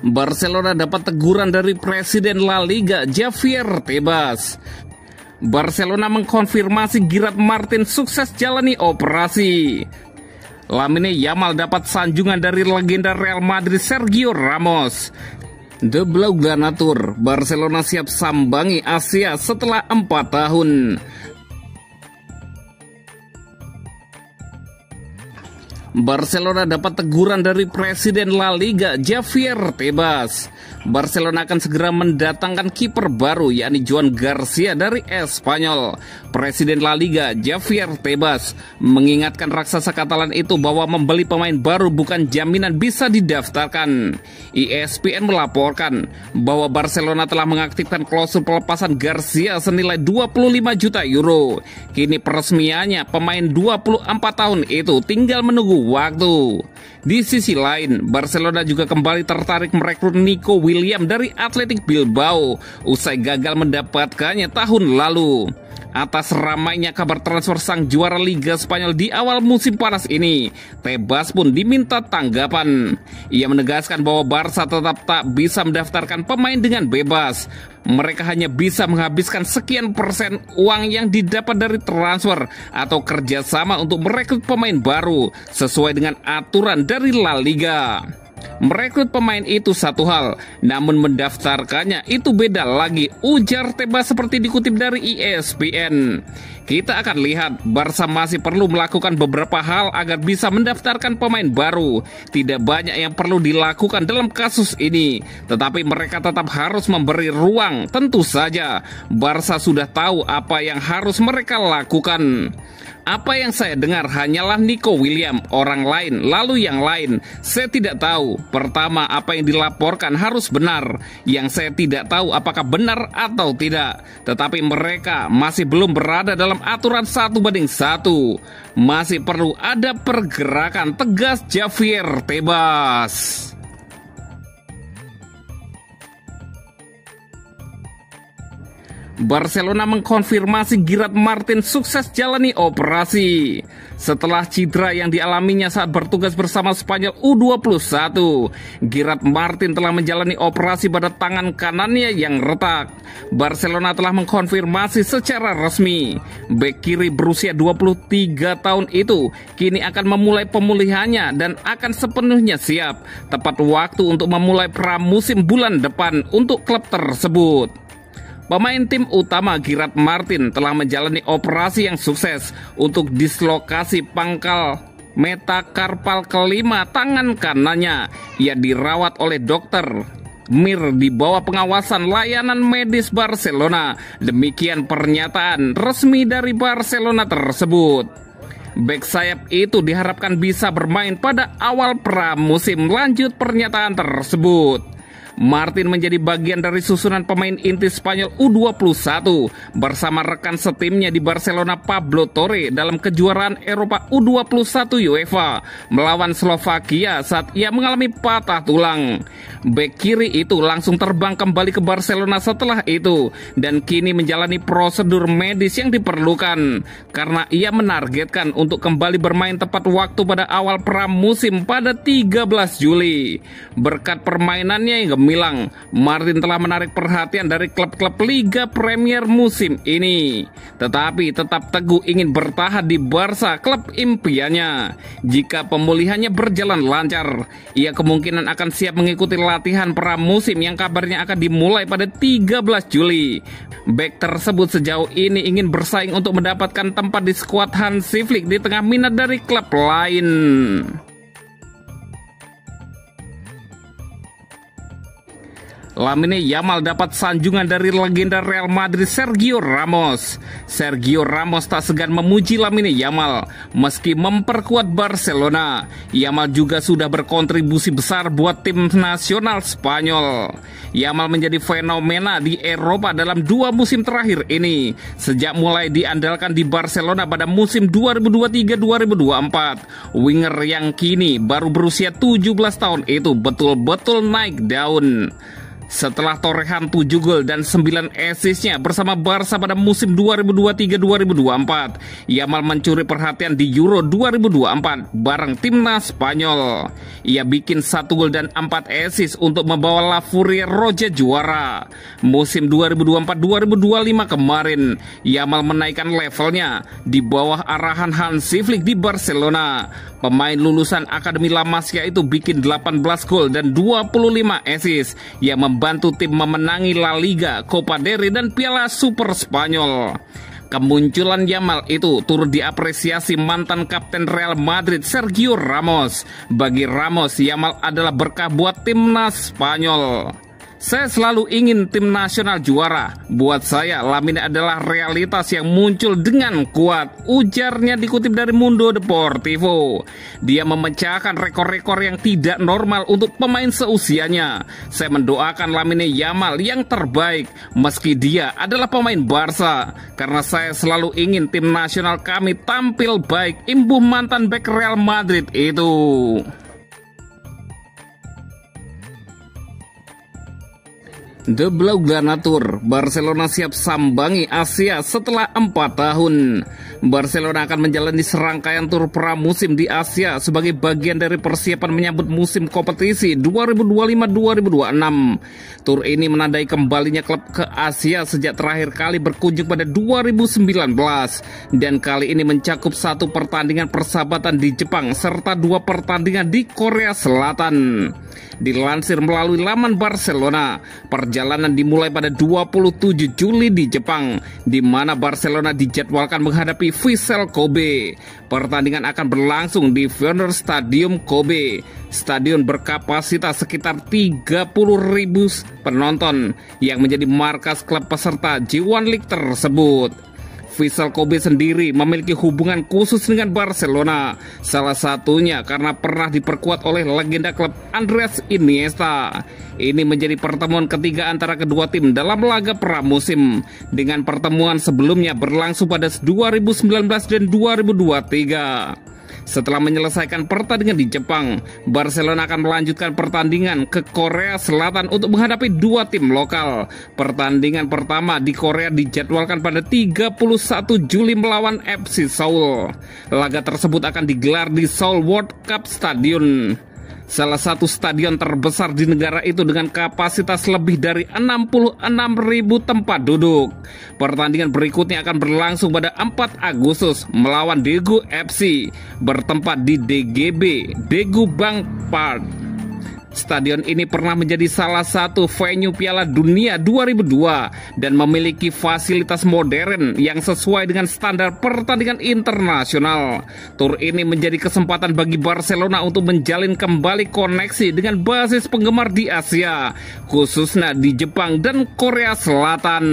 Barcelona dapat teguran dari Presiden La Liga Javier Tebas. Barcelona mengkonfirmasi Gerard Martin sukses jalani operasi. Lamine Yamal dapat sanjungan dari legenda Real Madrid Sergio Ramos. The Blaugrana Tour, Barcelona siap sambangi Asia setelah 4 tahun. Barcelona dapat teguran dari Presiden La Liga Javier Tebas. Barcelona akan segera mendatangkan kiper baru yakni Joan Garcia dari Espanyol. Presiden La Liga Javier Tebas mengingatkan raksasa Katalan itu bahwa membeli pemain baru bukan jaminan bisa didaftarkan. ESPN melaporkan bahwa Barcelona telah mengaktifkan klausul pelepasan Garcia senilai 25 juta euro. Kini peresmiannya pemain 24 tahun itu tinggal menunggu waktu. Di sisi lain, Barcelona juga kembali tertarik merekrut Nico Williams dari Athletic Bilbao usai gagal mendapatkannya tahun lalu. Atas ramainya kabar transfer sang juara Liga Spanyol di awal musim panas ini, Tebas pun diminta tanggapan. Ia menegaskan bahwa Barca tetap tak bisa mendaftarkan pemain dengan bebas. Mereka hanya bisa menghabiskan sekian persen uang yang didapat dari transfer atau kerjasama untuk merekrut pemain baru sesuai dengan aturan dari La Liga. Merekrut pemain itu satu hal, namun mendaftarkannya itu beda lagi, ujar Tebas seperti dikutip dari ESPN. Kita akan lihat, Barca masih perlu melakukan beberapa hal agar bisa mendaftarkan pemain baru. Tidak banyak yang perlu dilakukan dalam kasus ini, tetapi mereka tetap harus memberi ruang. Tentu saja, Barca sudah tahu apa yang harus mereka lakukan. Apa yang saya dengar hanyalah Nico Williams, orang lain, lalu yang lain. Saya tidak tahu. Pertama, apa yang dilaporkan harus benar. Yang saya tidak tahu apakah benar atau tidak. Tetapi mereka masih belum berada dalam aturan 1:1. Masih perlu ada pergerakan, tegas Javier Tebas. Barcelona mengkonfirmasi Gerard Martin sukses jalani operasi. Setelah cedera yang dialaminya saat bertugas bersama Spanyol U21, Gerard Martin telah menjalani operasi pada tangan kanannya yang retak. Barcelona telah mengkonfirmasi secara resmi bek kiri berusia 23 tahun itu kini akan memulai pemulihannya dan akan sepenuhnya siap tepat waktu untuk memulai pramusim bulan depan untuk klub tersebut. Pemain tim utama Gerard Martin telah menjalani operasi yang sukses untuk dislokasi pangkal metakarpal kelima tangan kanannya. Ia dirawat oleh dokter Mir di bawah pengawasan layanan medis Barcelona. Demikian pernyataan resmi dari Barcelona tersebut. Bek sayap itu diharapkan bisa bermain pada awal pramusim. Lanjut pernyataan tersebut. Martin menjadi bagian dari susunan pemain inti Spanyol U21 bersama rekan setimnya di Barcelona Pablo Torre dalam kejuaraan Eropa U21 UEFA melawan Slovakia saat ia mengalami patah tulang. Bek kiri itu langsung terbang kembali ke Barcelona setelah itu dan kini menjalani prosedur medis yang diperlukan karena ia menargetkan untuk kembali bermain tepat waktu pada awal pramusim pada 13 Juli. Berkat permainannya yang gemilang, Martin telah menarik perhatian dari klub-klub Liga Premier musim ini. Tetapi tetap teguh ingin bertahan di Barca, klub impiannya. Jika pemulihannya berjalan lancar, ia kemungkinan akan siap mengikuti latihan pramusim yang kabarnya akan dimulai pada 13 Juli. Bek tersebut sejauh ini ingin bersaing untuk mendapatkan tempat di skuad Hansi Flick di tengah minat dari klub lain. Lamine Yamal dapat sanjungan dari legenda Real Madrid Sergio Ramos. Sergio Ramos tak segan memuji Lamine Yamal meski memperkuat Barcelona. Yamal juga sudah berkontribusi besar buat tim nasional Spanyol. Yamal menjadi fenomena di Eropa dalam 2 musim terakhir ini. Sejak mulai diandalkan di Barcelona pada musim 2023-2024, winger yang kini baru berusia 17 tahun itu betul-betul naik daun. Setelah torehan 7 gol dan 9 assist-nya bersama Barca pada musim 2023-2024, Yamal mencuri perhatian di Euro 2024 bareng timnas Spanyol. Ia bikin 1 gol dan 4 assist untuk membawa La Furia Roja juara. Musim 2024-2025 kemarin, Yamal menaikkan levelnya di bawah arahan Hansi Flick di Barcelona. Pemain lulusan Akademi La Masia itu bikin 18 gol dan 25 assist yang membantu tim memenangi La Liga, Copa del Rey, dan Piala Super Spanyol. Kemunculan Yamal itu turut diapresiasi mantan kapten Real Madrid Sergio Ramos. Bagi Ramos, Yamal adalah berkah buat timnas Spanyol. Saya selalu ingin tim nasional juara. Buat saya, Lamine adalah realitas yang muncul dengan kuat, ujarnya dikutip dari Mundo Deportivo. Dia memecahkan rekor-rekor yang tidak normal untuk pemain seusianya. Saya mendoakan Lamine Yamal yang terbaik, meski dia adalah pemain Barca. Karena saya selalu ingin tim nasional kami tampil baik, imbuh mantan bek Real Madrid itu. The Blaugrana Tour, Barcelona siap sambangi Asia setelah 4 tahun. Barcelona akan menjalani serangkaian tur pramusim di Asia sebagai bagian dari persiapan menyambut musim kompetisi 2025-2026. Tur ini menandai kembalinya klub ke Asia sejak terakhir kali berkunjung pada 2019 dan kali ini mencakup 1 pertandingan persahabatan di Jepang serta 2 pertandingan di Korea Selatan. Dilansir melalui laman Barcelona, perjalanan dimulai pada 27 Juli di Jepang, di mana Barcelona dijadwalkan menghadapi Vissel Kobe. Pertandingan akan berlangsung di Veoneer Stadium Kobe. Stadion berkapasitas sekitar 30.000 penonton yang menjadi markas klub peserta J1 League tersebut. Vissel Kobe sendiri memiliki hubungan khusus dengan Barcelona, salah satunya karena pernah diperkuat oleh legenda klub Andres Iniesta. Ini menjadi pertemuan ketiga antara kedua tim dalam laga pramusim, dengan pertemuan sebelumnya berlangsung pada 2019 dan 2023. Setelah menyelesaikan pertandingan di Jepang, Barcelona akan melanjutkan pertandingan ke Korea Selatan untuk menghadapi 2 tim lokal. Pertandingan pertama di Korea dijadwalkan pada 31 Juli melawan FC Seoul. Laga tersebut akan digelar di Seoul World Cup Stadium, salah satu stadion terbesar di negara itu dengan kapasitas lebih dari 66.000 tempat duduk. Pertandingan berikutnya akan berlangsung pada 4 Agustus melawan Daegu FC bertempat di DGB, Daegu Bank Park. Stadion ini pernah menjadi salah satu venue Piala Dunia 2002 dan memiliki fasilitas modern yang sesuai dengan standar pertandingan internasional. Tur ini menjadi kesempatan bagi Barcelona untuk menjalin kembali koneksi dengan basis penggemar di Asia, khususnya di Jepang dan Korea Selatan.